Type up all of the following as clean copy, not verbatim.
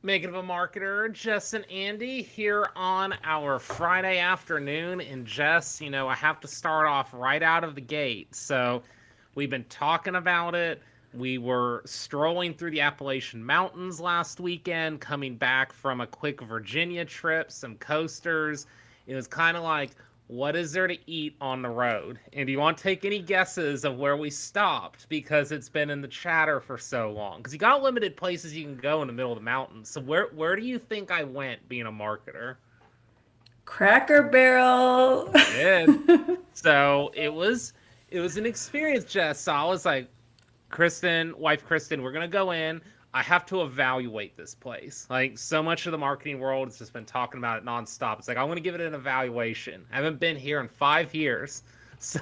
Making of a Marketer, Jess and Andy here on our Friday afternoon. And Jess, I have to start off right out of the gate. So we've been talking about it. We were strolling through the Appalachian Mountains last weekend, coming back from a quick Virginia trip, some coasters. It was kind of like, what is there to eat on the road? And do you want to take any guesses of where we stopped? Because it's been in the chatter for so long. Because you got limited places you can go in the middle of the mountains. So where do you think I went being a marketer? Cracker Barrel. You did. So it was an experience, Jess. So I was like, wife Kristen, we're gonna go in. I have to evaluate this place. Like so much of the marketing world has just been talking about it nonstop. It's like I want to give it an evaluation. I haven't been here in 5 years, so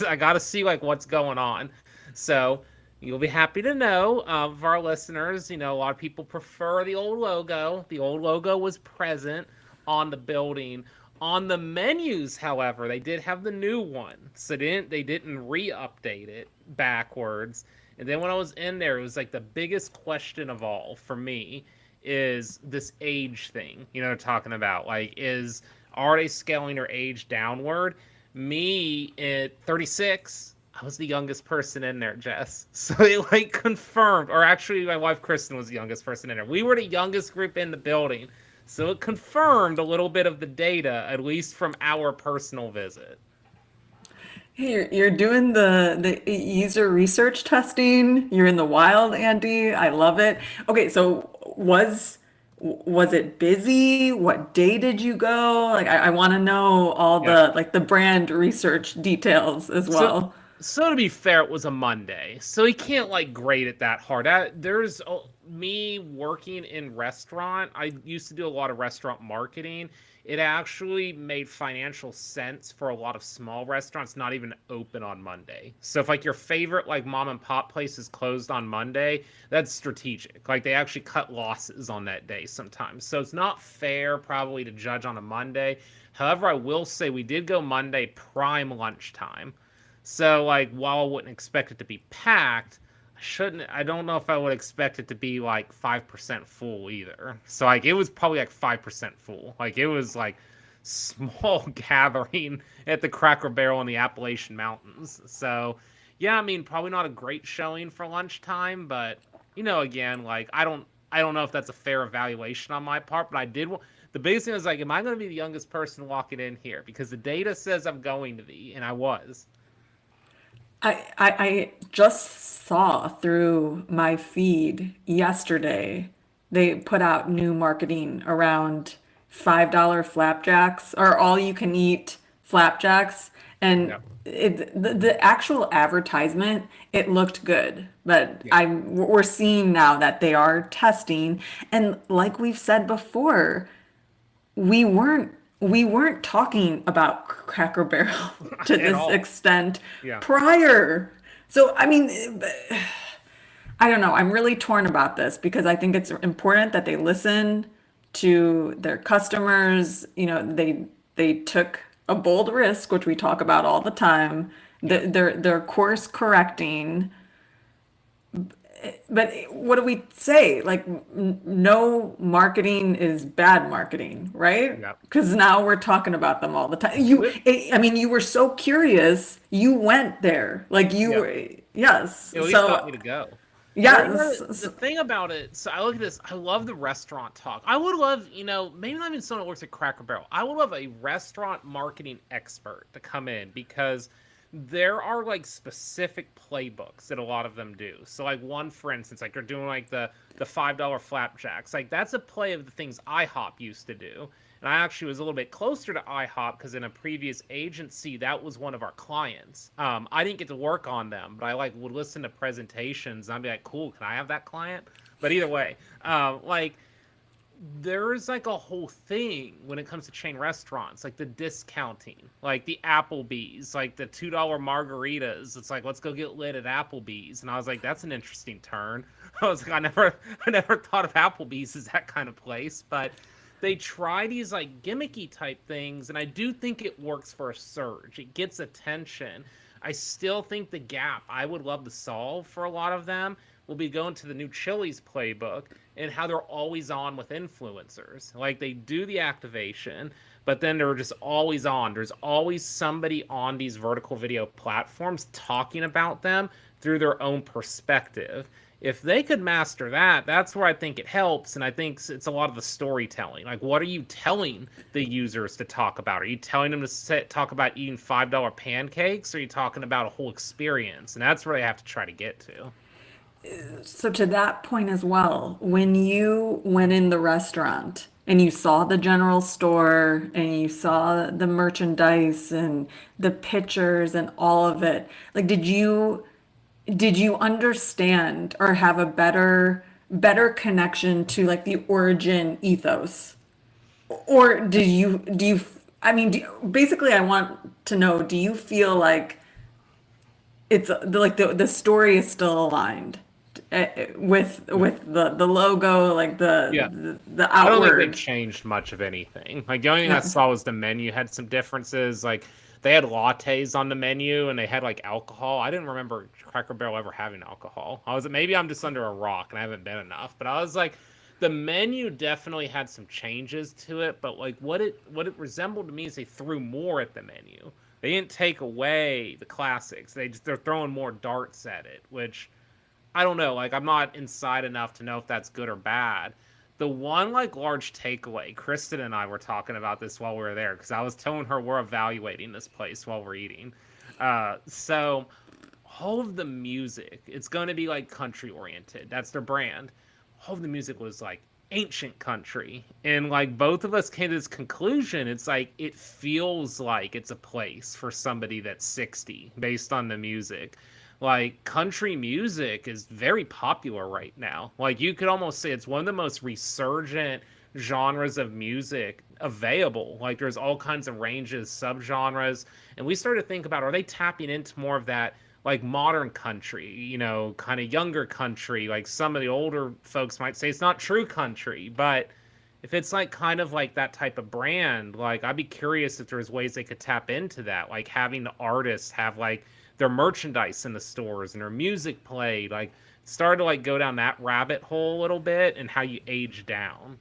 I got to see like what's going on. So you'll be happy to know of our listeners. A lot of people prefer the old logo. The old logo was present on the building. On the menus, however, they did have the new one, so they didn't re-update it backwards. And then when I was in there, it was like the biggest question of all for me is this age thing. Talking about like are they scaling their age downward? Me at 36, I was the youngest person in there, Jess. So it like confirmed, or actually my wife Kristen was the youngest person in there. We were the youngest group in the building. So it confirmed a little bit of the data, at least from our personal visit. Hey, you're doing the user research testing. You're in the wild, Andy. I love it. Okay, so was it busy? What day did you go? Like I want to know all Yeah. the brand research details as So, well. so to be fair, it was a Monday, so he can't like grade it that hard. There's me working in restaurant. I used to do a lot of restaurant marketing. It actually made financial sense for a lot of small restaurants not even open on Monday. So if like your favorite like mom and pop place is closed on Monday, that's strategic. Like they actually cut losses on that day sometimes. So it's not fair probably to judge on a Monday. However, I will say we did go Monday prime lunchtime. So like while I wouldn't expect it to be packed, I don't know if I would expect it to be like 5% full either. So like it was probably like 5% full. Like it was like small gathering at the Cracker Barrel in the Appalachian Mountains. So yeah, I mean probably not a great showing for lunchtime, but again, like I don't know if that's a fair evaluation on my part, but the biggest thing was like, am I going to be the youngest person walking in here? Because the data says I'm going to be, and I was. I just saw through my feed yesterday they put out new marketing around $5 flapjacks or all you can eat flapjacks and Yep. the actual advertisement it looked good but Yeah. we're seeing now that they are testing and like we've said before we weren't talking about Cracker Barrel to At this all. extent Yeah. prior. So I mean, I don't know. I'm really torn about this because I think it's important that they listen to their customers. They took a bold risk, which we talk about all the time. Yeah. They're course correcting, but what do we say? Like, no marketing is bad marketing, right? Yeah. Because now we're talking about them all the time. I mean, you were so curious. You went there. Like, Yeah. yes. It at least got So, me to go. Well, yes. the thing about it, so I look at this, I love the restaurant talk. I would love, maybe not even someone that works at Cracker Barrel. I would love a restaurant marketing expert to come in because there are like specific playbooks that a lot of them do. So like one, for instance, like they're doing like the $5 flapjacks. Like that's a play of the things IHOP used to do. And I actually was a little bit closer to IHOP because in a previous agency, that was one of our clients. I didn't get to work on them, but I like would listen to presentations and I'd be like, cool, can I have that client? But either way, like there's like a whole thing when it comes to chain restaurants, like the discounting, like the Applebee's, like the $2 margaritas. It's like, let's go get lit at Applebee's. And I was like, that's an interesting turn. I was like, I never thought of Applebee's as that kind of place, but they try these like gimmicky type things, and I do think it works for a surge. It gets attention. I still think the gap I would love to solve for a lot of them will be going to the new Chili's playbook and how they're always on with influencers. Like they do the activation, but then they're just always on. There's always somebody on these vertical video platforms talking about them through their own perspective. If they could master that, that's where I think it helps. And I think it's a lot of the storytelling. Like, what are you telling the users to talk about? Are you telling them to talk about eating $5 pancakes? Or are you talking about a whole experience? And that's where they have to try to get to. So to that point as well, when you went in the restaurant and you saw the general store and you saw the merchandise and the pictures and all of it, like did you understand or have a better connection to like the origin ethos? Or do you I mean, basically I want to know, do you feel like it's like the story is still aligned with the logo, like Yeah. the I don't think they've outward. changed much of anything. Like the only thing I No. saw was the menu had some differences. Like they had lattes on the menu and they had like alcohol. I didn't remember Cracker Barrel ever having alcohol. I was maybe I'm just under a rock and I haven't been enough. But I was like, the menu definitely had some changes to it. But like what it resembled to me is they threw more at the menu. They didn't take away the classics. They're throwing more darts at it, which I don't know. Like I'm not inside enough to know if that's good or bad. The one like large takeaway, Kristen and I were talking about this while we were there because I was telling her we're evaluating this place while we're eating. So all of the music, it's going to be like country oriented. That's their brand. All of the music was like ancient country, and like both of us came to this conclusion. It's like it feels like it's a place for somebody that's 60 based on the music. Like country music is very popular right now. Like you could almost say it's one of the most resurgent genres of music available. Like there's all kinds of ranges, subgenres, and we started to think about, are they tapping into more of that like modern country, kind of younger country? Like some of the older folks might say it's not true country, but if it's like kind of like that type of brand, like I'd be curious if there's ways they could tap into that, like having the artists have like their merchandise in the stores and their music played, like started to like go down that rabbit hole a little bit and how you age down.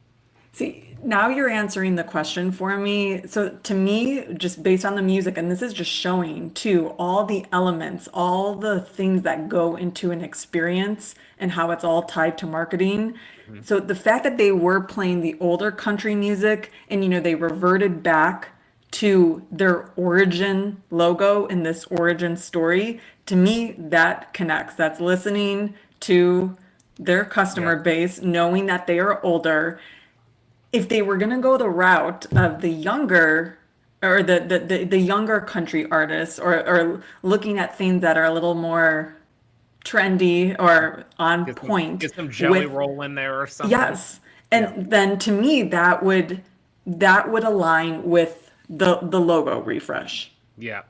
See, now you're answering the question for me. So to me, just based on the music, and this is just showing too, all the elements, all the things that go into an experience and how it's all tied to marketing. Mhm. So the fact that they were playing the older country music and they reverted back to their origin logo in this origin story, to me, that connects. That's listening to their Yeah. customer base, knowing that they are older. If they were going to go the route of the younger or the younger country artists, or looking at things that are a little more trendy or on Get some point get some jelly with, roll in there or something. yes, Yeah. and then to me that would align with the logo refresh. Yeah.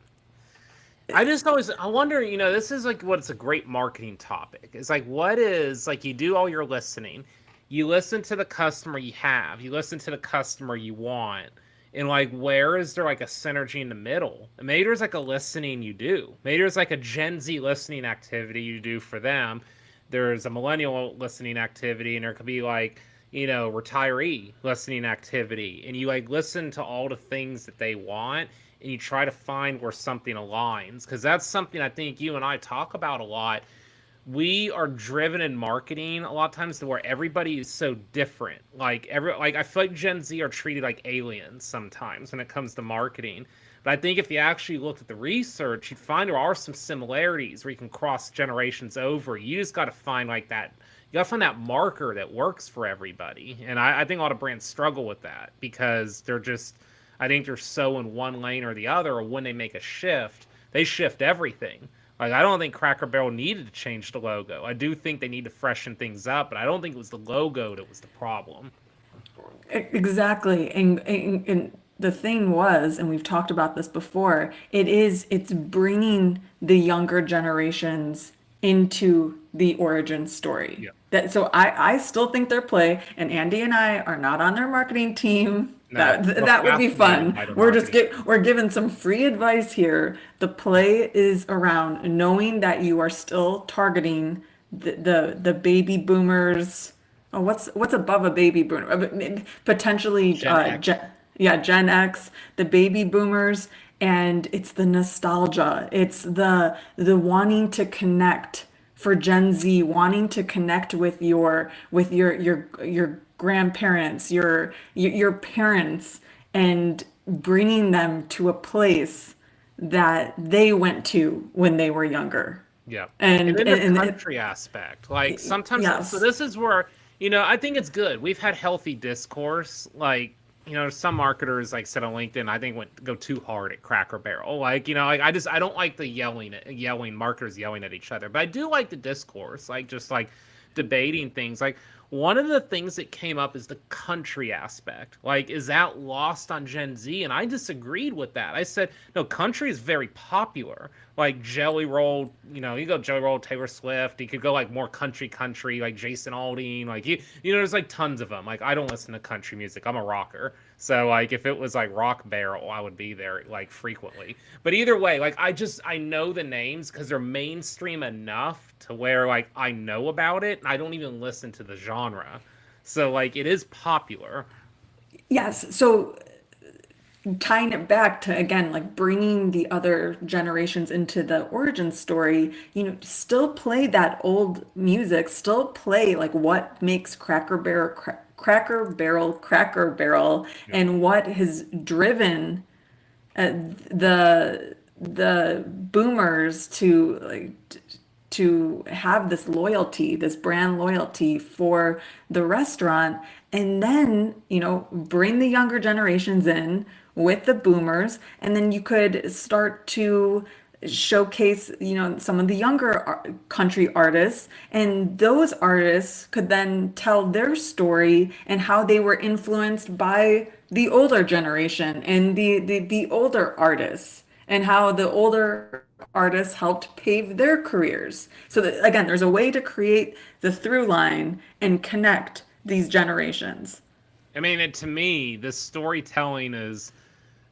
I just always I wonder, this is like what's a great marketing topic. It's like what is like you do all your listening, you listen to the customer you have, you listen to the customer you want, and like where is there like a synergy in the middle? And maybe there's like a listening you do. Maybe there's like a Gen Z listening activity you do for them. There's a millennial listening activity, and there could be like, retiree listening activity. And you like listen to all the things that they want and you try to find where something aligns. Because that's something I think you and I talk about a lot. We are driven in marketing a lot of times to where everybody is so different. Like I feel like Gen Z are treated like aliens sometimes when it comes to marketing. But I think if you actually looked at the research, you'd find there are some similarities where you can cross generations over. You just got to find like that. You got to find that marker that works for everybody. And I think a lot of brands struggle with that because I think they're so in one lane or the other, or when they make a shift, they shift everything. Like, I don't think Cracker Barrel needed to change the logo. I do think they need to freshen things up, but I don't think it was the logo that was the problem. Exactly. And the thing was, and we've talked about this before, it's bringing the younger generations into the origin story. Yeah. That so I still think their play, and Andy and I are not on their marketing team. No, we're That would be fascinated fun. by the marketing. We're given some free advice here. The play is around knowing that you are still targeting the baby boomers. Oh, what's above a baby boomer? Potentially, Gen X. yeah, Gen X, the baby boomers, and it's the nostalgia. It's the wanting to connect for Gen Z, wanting to connect with your grandparents, your parents, and bringing them to a place that they went to when they were younger. Yeah. And And then the and, and it, country aspect. Like sometimes, so yes. this is where, I think it's good. We've had healthy discourse. Like, some marketers like said on LinkedIn, I think go too hard at Cracker Barrel. Like, like I don't like the yelling marketers yelling at each other. But I do like the discourse, like just like debating things. Like one of the things that came up is the country aspect. Like, is that lost on Gen Z? And I disagreed with that. I said, no, country is very popular. Like Jelly Roll, you go Jelly Roll, Taylor Swift. You could go like more country, like Jason Aldean. Like there's like tons of them. Like I don't listen to country music. I'm a rocker. So like if it was like Rock Barrel, I would be there like frequently. But either way, like I know the names because they're mainstream enough to where like I know about it and I don't even listen to the genre. So like it is popular. Yes. So tying it back to again, like bringing the other generations into the origin story, still play that old music, still play like what makes Cracker Barrel, Yeah. and what has driven the boomers to to have this loyalty, this brand loyalty for the restaurant, and then, bring the younger generations in with the boomers, and then you could start to showcase, some of the younger country artists, and those artists could then tell their story and how they were influenced by the older generation and the older artists, and how the older artists helped pave their careers. So that, again, there's a way to create the through line and connect these generations. I mean, to me, the storytelling is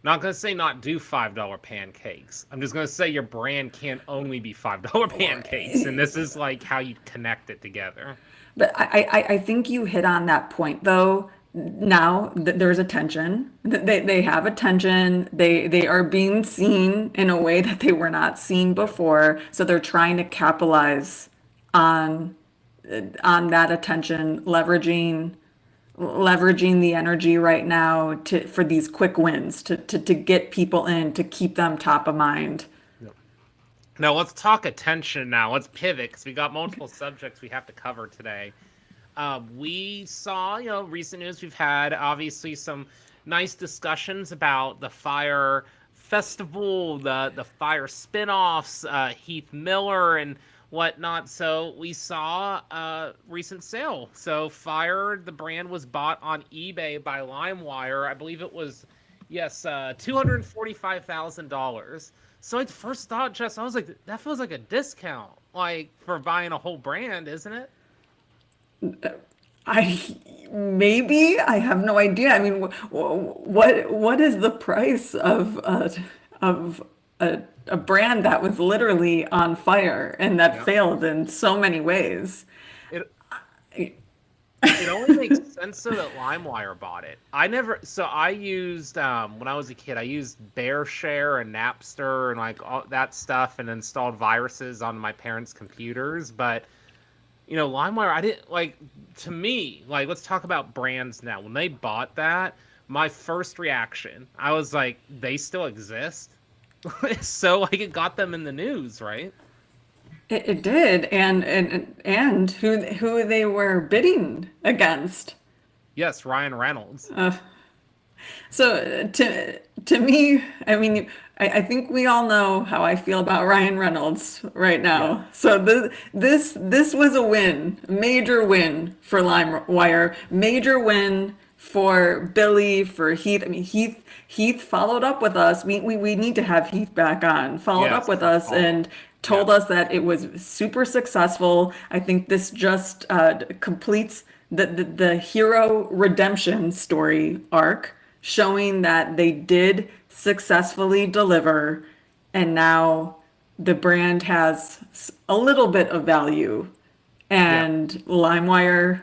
not going to say not do $5 pancakes. I'm just going to say your brand can't only be $5 pancakes. And this is like how you connect it together. But I think you hit on that point though. Now that there's attention, they have attention. They are being seen in a way that they were not seen Yeah. before. So they're trying to capitalize on on that attention, leveraging the energy right now to for these quick wins to get people in, to keep them top of mind. Yeah. Now let's talk attention now. Let's pivot because we got multiple subjects we have to cover today. We saw, recent news we've had, obviously, some nice discussions about the Fire Festival, the Fire spinoffs, Heath Miller, and whatnot. So we saw a recent sale. So Fire, the brand, was bought on eBay by LimeWire. I believe it was, yes, $245,000. So I first thought, Jess, I was like, that feels like a discount, like for buying a whole brand, isn't it? I maybe I have no idea. I mean, what is the price of a brand that was literally on fire and that Yeah. failed in so many ways? It It only makes sense so that LimeWire bought it. So I used, when I was a kid, I used BearShare and Napster and like all that stuff and installed viruses on my parents' computers. But, LimeWire, I didn't like, to me, like, let's talk about brands now. When they bought that, my first reaction, I was like, they still exist? So, like, it got them in the news, right? It did, and who they were bidding against. Yes, Ryan Reynolds. So to me, I mean, I think we all know how I feel about Ryan Reynolds right Yeah. now. So this was a win, major win for LimeWire, major win for Billy, for Heath. I mean, Heath followed up with us. We need to have Heath back on. Followed up Yes, with for us Paul. and Yeah. told us that it was super successful. I think this just completes the hero redemption story arc, showing that they did successfully deliver, and now the brand has a little bit of value Yeah. and LimeWire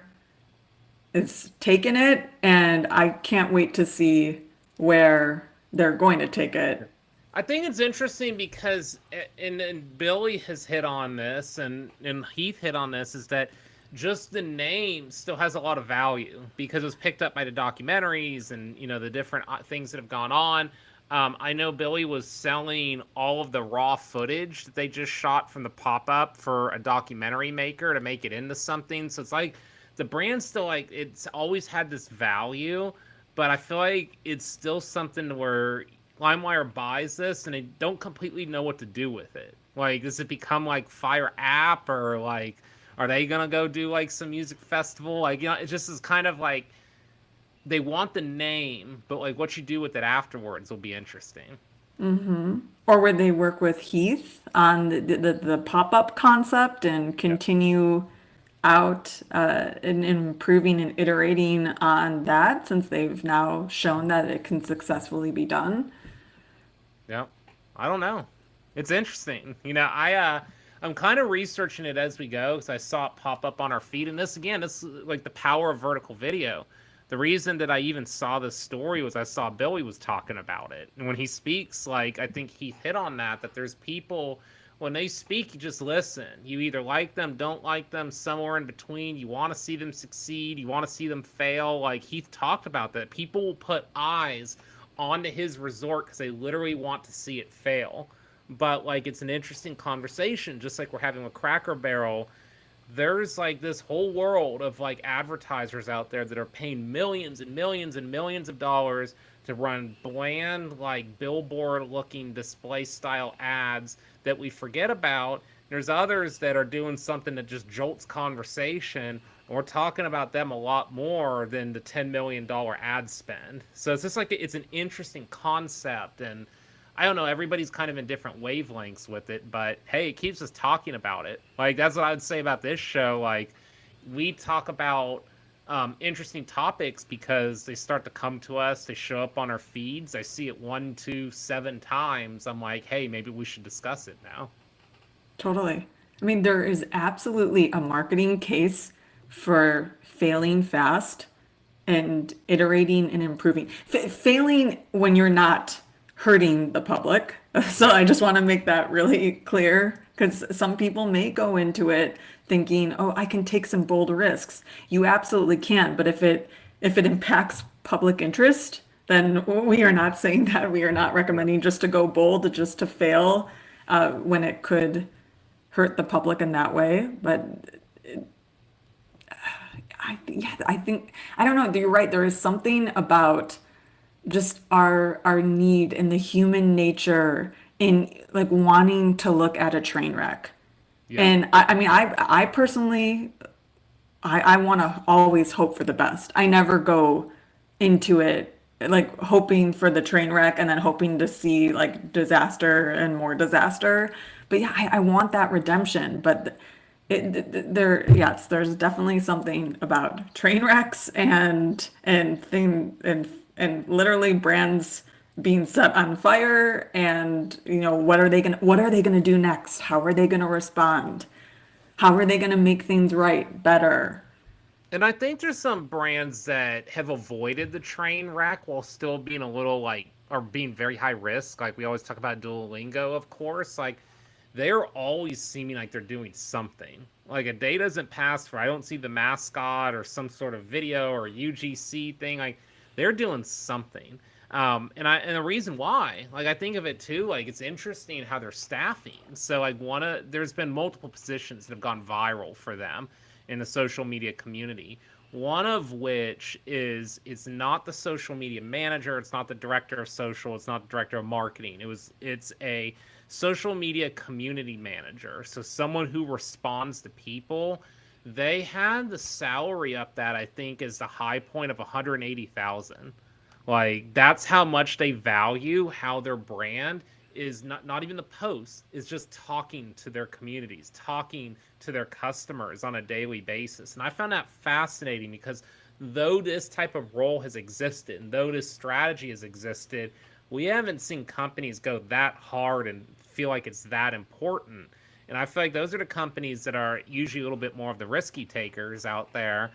is taking it, and I can't wait to see where they're going to take it. I think it's interesting because, and Billy has hit on this, and Heath hit on this, is that just the name still has a lot of value because it was picked up by the documentaries and the different things that have gone on. I know Billy was selling all of the raw footage that they just shot from the pop up for a documentary maker to make it into something. So it's like the brand still, like, it's always had this value, but I feel like it's still something where LimeWire buys this and they don't completely know what to do with it. Like, does it become like Fire app, or like, are they gonna go do like some music festival? Like, it just is kind of like they want the name, but like what you do with it afterwards will be interesting. Or would they work with Heath on the pop-up concept and Yeah. continue out and improving and iterating on that since they've now shown that it can successfully be done? Yeah. I don't know. It's interesting. I'm kind of researching it as we go because I saw it pop up on our feed. And this is like the power of vertical video. The reason that I even saw this story was I saw Billy was talking about it. And when he speaks, like, I think he hit on that there's people, when they speak, you just listen. You either like them, don't like them, somewhere in between. You want to see them succeed, you want to see them fail. Like, he talked about that. People will put eyes onto his resort because they literally want to see it fail. But like, it's an interesting conversation, just like we're having with Cracker Barrel. There's like this whole world of like advertisers out there that are paying millions and millions and millions of dollars to run bland, like billboard looking display style ads that we forget about. There's others that are doing something that just jolts conversation. We're talking about them a lot more than the $10 million ad spend. So it's just like, it's an interesting concept. And I don't know, everybody's kind of in different wavelengths with it, but hey, it keeps us talking about it. Like, that's what I would say about this show. Like, we talk about interesting topics because they start to come to us, they show up on our feeds. I see it 1, 2, 7 times. I'm like, hey, maybe we should discuss it now. Totally. I mean, there is absolutely a marketing case for failing fast and iterating and improving. Failing when you're not hurting the public. So Yeah. I just want to make that really clear because some people may go into it thinking, "Oh, I can take some bold risks." You absolutely can, but if it impacts public interest, then we are not saying that. We are not Yeah. recommending just to go bold, just to fail when it could hurt the public in that way. But yeah, I think I don't know. You're right. There is something about just our need and the human nature in like wanting to look at a train wreck. Yeah. And I mean, I personally, I want to always hope for the best. I never go into it like hoping for the train wreck and then hoping to see like disaster and more disaster. But yeah, I want that redemption. But yes, there's definitely something about train wrecks and literally brands being set on fire and what are they gonna do next? How are they gonna respond? How are they gonna make things right, better? And I think there's some brands that have avoided the train wreck while still being a little like, or being very high risk. Like, we always talk about Duolingo, of course. Like, they're always seeming like they're doing something. Like, a day doesn't pass where I don't see the mascot or some sort of video or UGC thing. Like, they're doing something. And the reason why, like, I think of it too, like, it's interesting how they're staffing. So like, there's been multiple positions that have gone viral for them in the social media community. One of which is, it's not the social media manager, it's not the director of social, it's not the director of marketing. It's a social media community manager. So someone who responds to people. They had the salary up that I think is the high point of 180,000. Like, that's how much they value how their brand is, not even the post, is just talking to their communities, talking to their customers on a daily basis. And I found that fascinating because though this type of role has existed and though this strategy has existed, we haven't seen companies go that hard and feel like it's that important. And I feel like those are the companies that are usually a little bit more of the risky takers out there,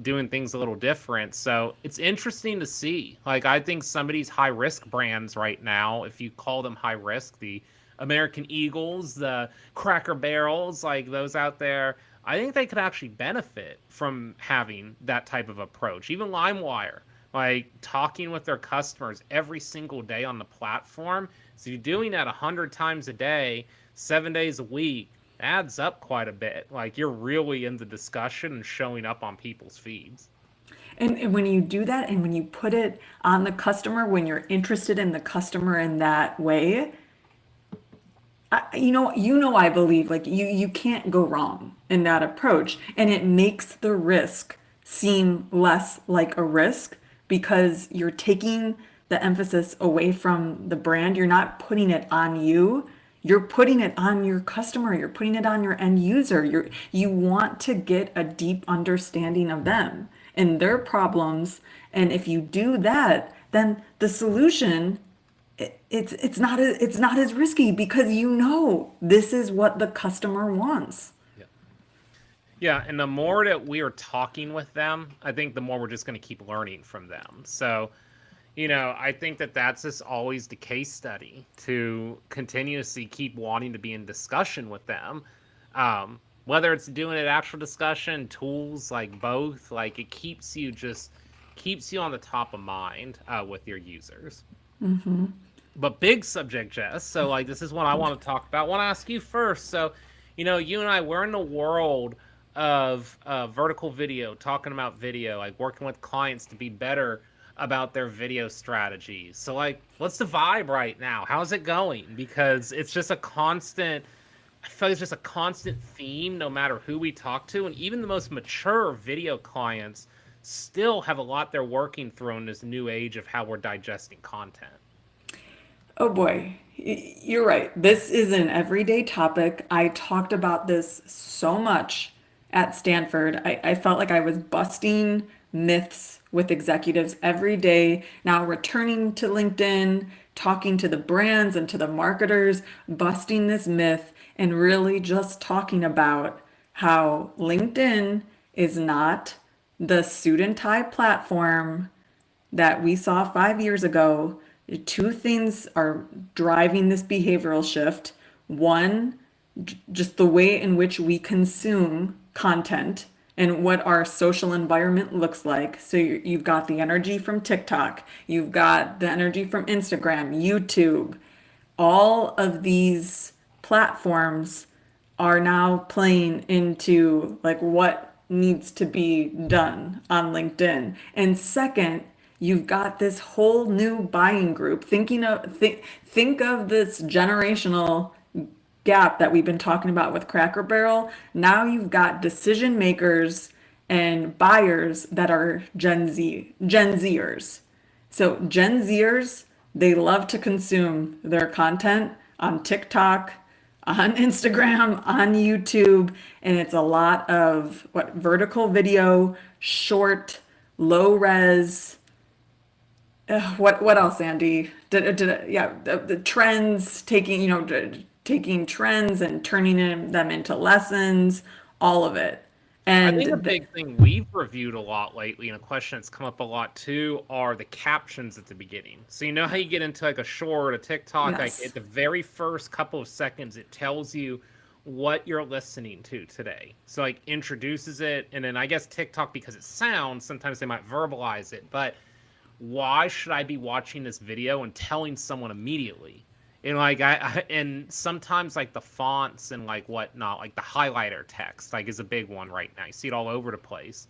doing things a little different. So it's interesting to see. Like, I think some of these high risk brands right now, if you call them high risk, the American Eagles, the Cracker Barrels, like those out there, I think they could actually benefit from having that type of approach. Even LimeWire, like talking with their customers every single day on the platform. So you're doing that 100 times a day, 7 days a week, adds up quite a bit. Like you're really in the discussion and showing up on people's feeds. And when you do that and when you put it on the customer, when you're interested in the customer in that way, I believe like you can't go wrong in that approach, and it makes the risk seem less like a risk because you're taking the emphasis away from the brand. You're not putting it on you. You're putting it on your customer. You're putting it on your end user. You want to get a deep understanding of them and their problems. And if you do that, then the solution it's not as risky because you know this is what the customer wants. Yeah. Yeah, and the more that we are talking with them, I think the more we're just going to keep learning from them. So, I think that that's just always the case study to continuously keep wanting to be in discussion with them. Whether it's doing an actual discussion, tools, like both, like it keeps you on the top of mind with your users. But big subject, Jess. So like this is what I want to talk about. I want to ask you first. So, you and I, we're in the world of vertical video, talking about video, like working with clients to be better about their video strategies. So like, what's the vibe right now? How's it going? Because it's just a constant. I feel like it's just a constant theme, no matter who we talk to, and even the most mature video clients still have a lot they're working through in this new age of how we're digesting content. Oh boy, you're right. This is an everyday topic. I talked about this so much at Stanford. I felt like I was busting myths with executives every day. Now returning to LinkedIn, talking to the brands and to the marketers, busting this myth and really just talking about how LinkedIn is not the suit and tie platform that we saw 5 years ago. Two things are driving this behavioral shift. One, just the way in which we consume content and what our social environment looks like. So you've got the energy from TikTok, you've got the energy from Instagram, YouTube. All of these platforms are now playing into like what needs to be done on LinkedIn. And second, you've got this whole new buying group think of this generational gap that we've been talking about with Cracker Barrel. Now you've got decision makers and buyers that are Gen Zers. So Gen Zers, they love to consume their content on TikTok, on Instagram, on YouTube, and it's a lot of what vertical video, short, low res. What else, Andy? Yeah, the trends, taking trends and turning them into lessons, all of it. I And think a big thing we've reviewed a lot lately, and a question that's come up a lot too, are the captions at the beginning. So you know how you get into like a short, a TikTok, like yes, at the very first couple of seconds, it tells you what you're listening to today. So like introduces it, and then I guess TikTok, because it sounds, sometimes they might verbalize it, but why should I be watching this video and telling someone immediately? And like and sometimes like the fonts and like whatnot, like the highlighter text, like is a big one right now. You see it all over the place.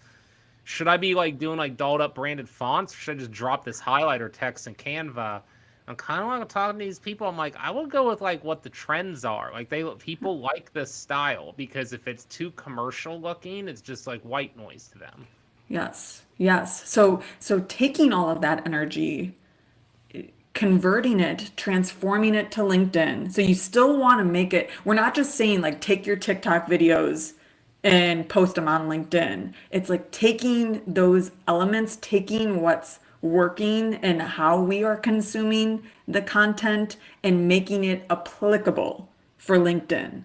Should I be like doing like dolled up branded fonts, or should I just drop this highlighter text in Canva? I'm kind of like talking to these people. I'm like, I will go with like what the trends are. Like people like this style, because if it's too commercial looking, it's just like white noise to them. yes, yes. So taking all of that energy, converting it, transforming it to LinkedIn. So you still want to make it, we're not just saying like take your TikTok videos and post them on LinkedIn. It's like taking those elements, taking what's working and how we are consuming the content and making it applicable for LinkedIn.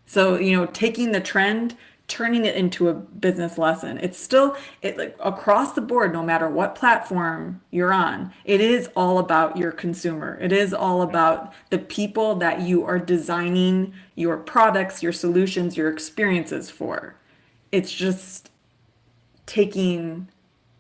So, taking the trend, turning it into a business lesson. It's still it like across the board, no matter what platform you're on, it is all about your consumer. It is all about the people that you are designing your products, your solutions, your experiences for. It's just taking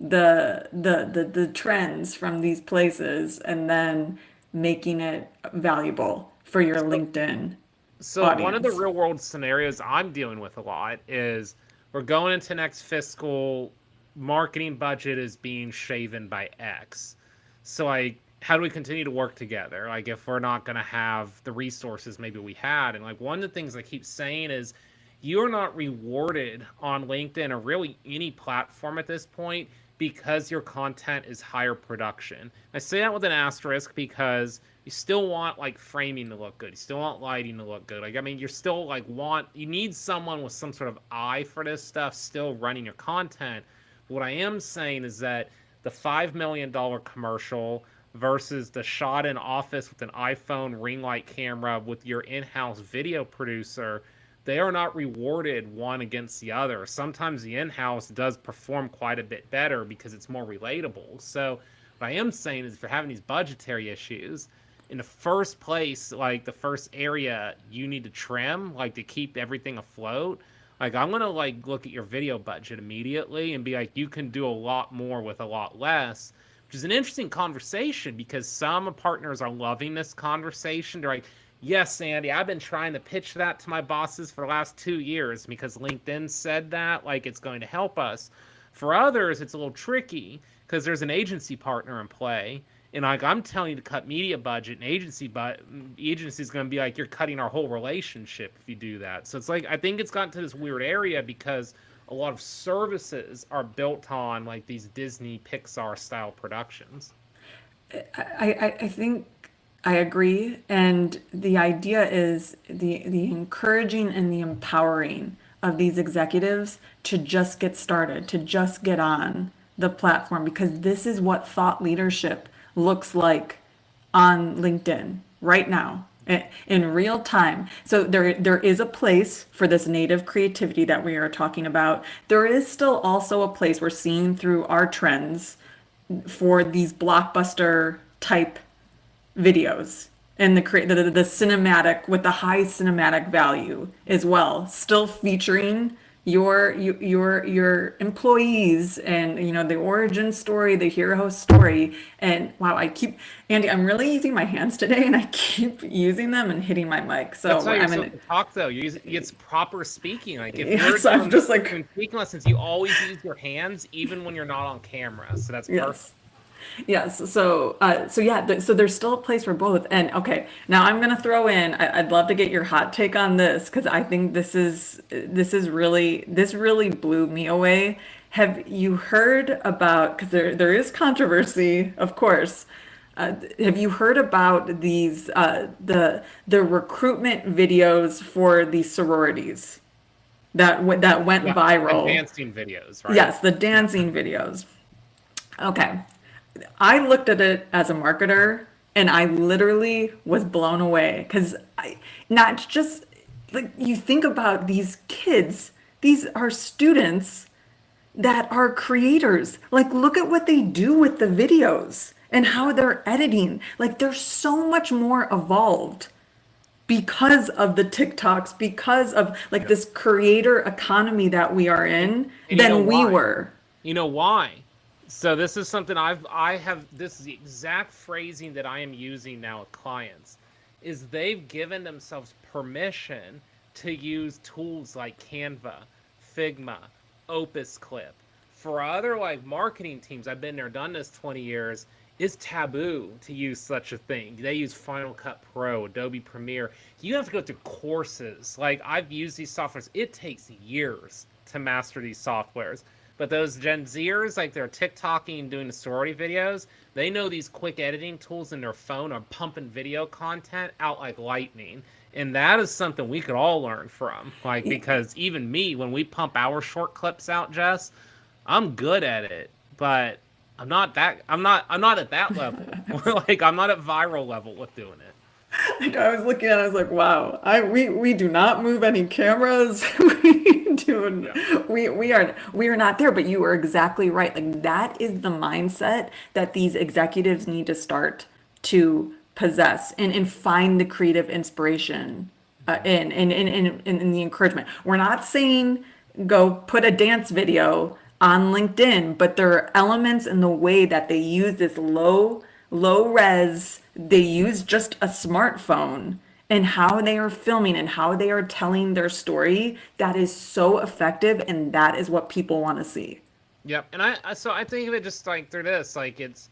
the trends from these places and then making it valuable for your So, LinkedIn so one of the audience. real world scenarios I'm dealing with a lot is we're going into next fiscal, marketing budget is being shaven by X. So like how do we continue to work together? Like if we're not going to have the resources maybe we had, and like one of the things I keep saying is you're not rewarded on LinkedIn or really any platform at this point because your content is higher production. I say that with an asterisk because you still want like framing to look good. You still want lighting to look good. Like I mean, you're still like you need someone with some sort of eye for this stuff still running your content. But what I am saying is that the $5 million commercial versus the shot in office with an iPhone ring light camera with your in-house video producer, they are not rewarded one against the other. Sometimes the in-house does perform quite a bit better because it's more relatable. So what I am saying is if you're having these budgetary issues, in the first place, like the first area you need to trim, like to keep everything afloat, like I'm gonna like look at your video budget immediately and be like, you can do a lot more with a lot less, which is an interesting conversation because some partners are loving this conversation. They're like, yes, Andy, I've been trying to pitch that to my bosses for the last 2 years because LinkedIn said that, like it's going to help us. For others, it's a little tricky because there's an agency partner in play. And like I'm telling you to cut media budget and agency is going to be like, you're cutting our whole relationship if you do that. So it's like I think it's gotten to this weird area because a lot of services are built on like these Disney Pixar style productions. I think I agree. And the idea is the encouraging and the empowering of these executives to just get started, to just get on the platform, because this is what thought leadership looks like on LinkedIn right now in real time. So there is a place for this native creativity that we are talking about. There is still also a place we're seeing through our trends for these blockbuster type videos and the cinematic with the high cinematic value as well, still featuring your employees and the origin story, the hero story. And wow, Andy, I'm really using my hands today and I keep using them and hitting my mic. That's So how you're I'm supposed in to talk, though. It's proper speaking. Like if we're yes, I'm just like doing speaking lessons, you always use your hands, even when you're not on camera. So that's perfect. yes. Yes. So yeah. So there's still a place for both. And okay, now I'm gonna throw in. I'd love to get your hot take on this because I think this really blew me away. Have you heard about? Because there is controversy, of course. Have you heard about these the recruitment videos for the sororities that went Yeah, the viral? dancing videos, right? Yes, the Yeah. dancing videos. Okay. I looked at it as a marketer and I literally was blown away because I not just like you think about these kids, these are students that are creators. Like look at what they do with the videos and how they're editing. Like they're so much more evolved because of the TikToks, because of like Yeah. this creator economy that we are And in and you know than we why? were. You know why? So this is something I have this is the exact phrasing that I am using now with clients is they've given themselves permission to use tools like Canva, Figma, Opus Clip. For other like marketing teams, I've been there, done this 20 years, it's taboo to use such a thing. They use Final Cut Pro, Adobe Premiere. You have to go through courses. Like I've used these softwares. It takes years to master these softwares. But those Gen Zers, like they're TikToking and doing the sorority videos, they know these quick editing tools in their phone are pumping video content out like lightning. And that is something we could all learn from. Like, because even me, when we pump our short clips out, Jess, I'm good at it, but I'm not at that level. Like I'm not at viral level with doing it. I know, I was looking at it, I was like, wow, we do not move any cameras. We do Yeah. we are not there, but you are exactly right. Like that is the mindset that these executives need to start to possess and find the creative inspiration in the encouragement. We're not saying go put a dance video on LinkedIn, but there are elements in the way that they use this low res, they use just a smartphone and how they are filming and how they are telling their story that is so effective, and that is what people want to see. Yep. And so I think of it just like through this, like it's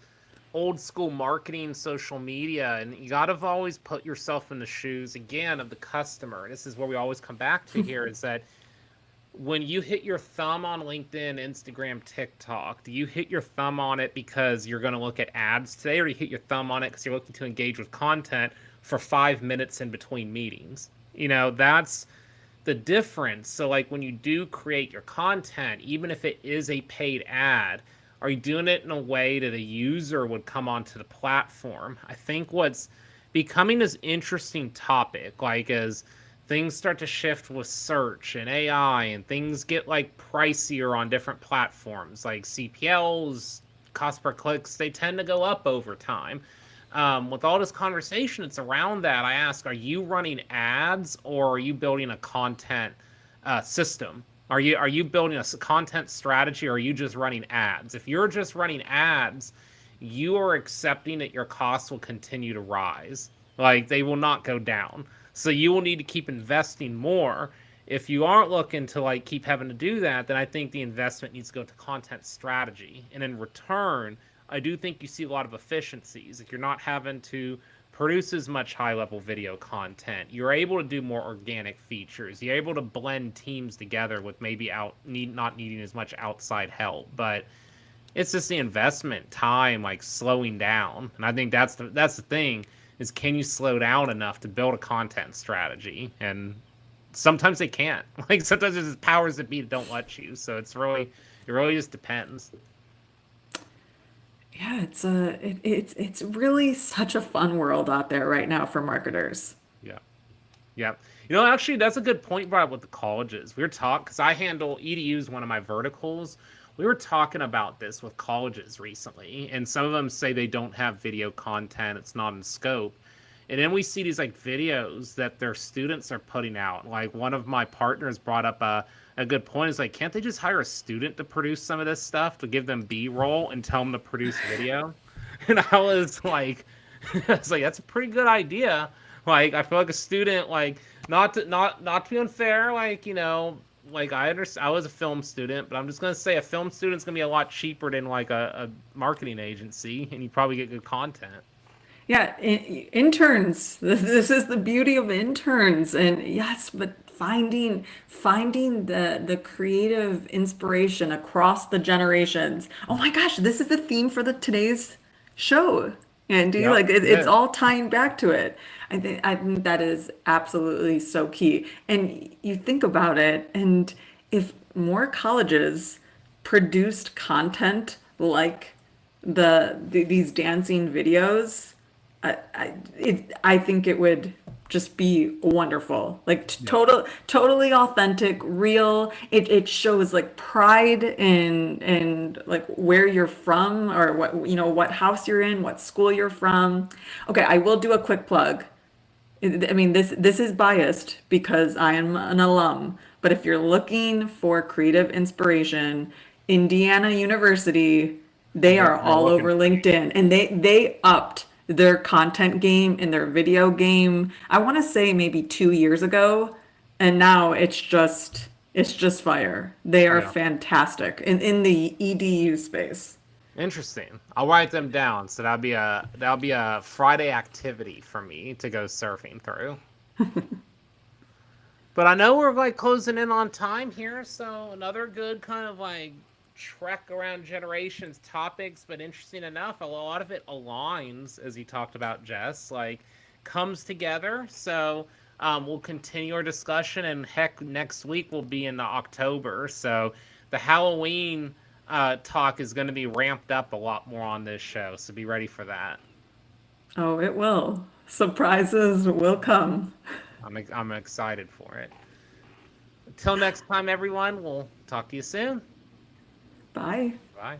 old school marketing, social media, and you got to always put yourself in the shoes again of the customer. This is where we always come back to here is that when you hit your thumb on LinkedIn, Instagram, TikTok, do you hit your thumb on it because you're going to look at ads today, or you hit your thumb on it because you're looking to engage with content for 5 minutes in between meetings? That's the difference. So, like, when you do create your content, even if it is a paid ad, are you doing it in a way that a user would come onto the platform? I think what's becoming this interesting topic, like, as things start to shift with search and AI and things get like pricier on different platforms, like CPLs, cost per clicks, they tend to go up over time. With all this conversation, it's around that. I ask, are you running ads or are you building a content system? Are you building a content strategy or are you just running ads? If you're just running ads, you are accepting that your costs will continue to rise. Like they will not go down. So you will need to keep investing more. If you aren't looking to like keep having to do that, then I think the investment needs to go to content strategy. And in return, I do think you see a lot of efficiencies. If you're not having to produce as much high level video content, you're able to do more organic features. You're able to blend teams together with maybe not needing as much outside help. But it's just the investment time like slowing down. And I think that's the thing is, can you slow down enough to build a content strategy? And sometimes they can't. Like sometimes there's powers that be that don't let you. So it really just depends. Yeah, it's really such a fun world out there right now for marketers. Yeah. Yeah. Actually, that's a good point brought up with the colleges. We were talking, because I handle EDU is one of my verticals. We were talking about this with colleges recently, and some of them say they don't have video content, it's not in scope. And then we see these like videos that their students are putting out. Like one of my partners brought up a good point. Is like, can't they just hire a student to produce some of this stuff to give them B-roll and tell them to produce video? And I was like, that's a pretty good idea. Like, I feel like a student, like, not to be unfair, like, like I understand, I was a film student, but I'm just gonna say a film student's gonna be a lot cheaper than like a marketing agency, and you probably get good content. Yeah, interns. This is the beauty of interns. And yes, but finding the creative inspiration across the generations. Oh my gosh, this is the theme for the today's show, Andy. Yep, Like it it's is. all tying back to it. I think that is absolutely so key. And you think about it, and if more colleges produced content like these dancing videos, I think it would just be wonderful. Like Yep. totally authentic, real. It shows like pride in like where you're from or what house you're in, what school you're from. Okay, I will do a quick plug. I mean, this is biased because I am an alum, but if you're looking for creative inspiration, Indiana University, they Yep. are They're all looking over for you. LinkedIn and they upped their content game and their video game. I want to say maybe 2 years ago, and now it's just fire. They are Yeah. fantastic in the EDU space. Interesting. I'll write them down. So that'll be a Friday activity for me to go surfing through. But I know we're like closing in on time here, so another good kind of like trek around generations topics, but interesting enough, a lot of it aligns as you talked about, Jess, like comes together. So we'll continue our discussion, and heck, next week will be in October. So the Halloween talk is going to be ramped up a lot more on this show. So be ready for that. Oh, it will. Surprises will come. I'm excited for it. Until next time, everyone. We'll talk to you soon. Bye. Bye.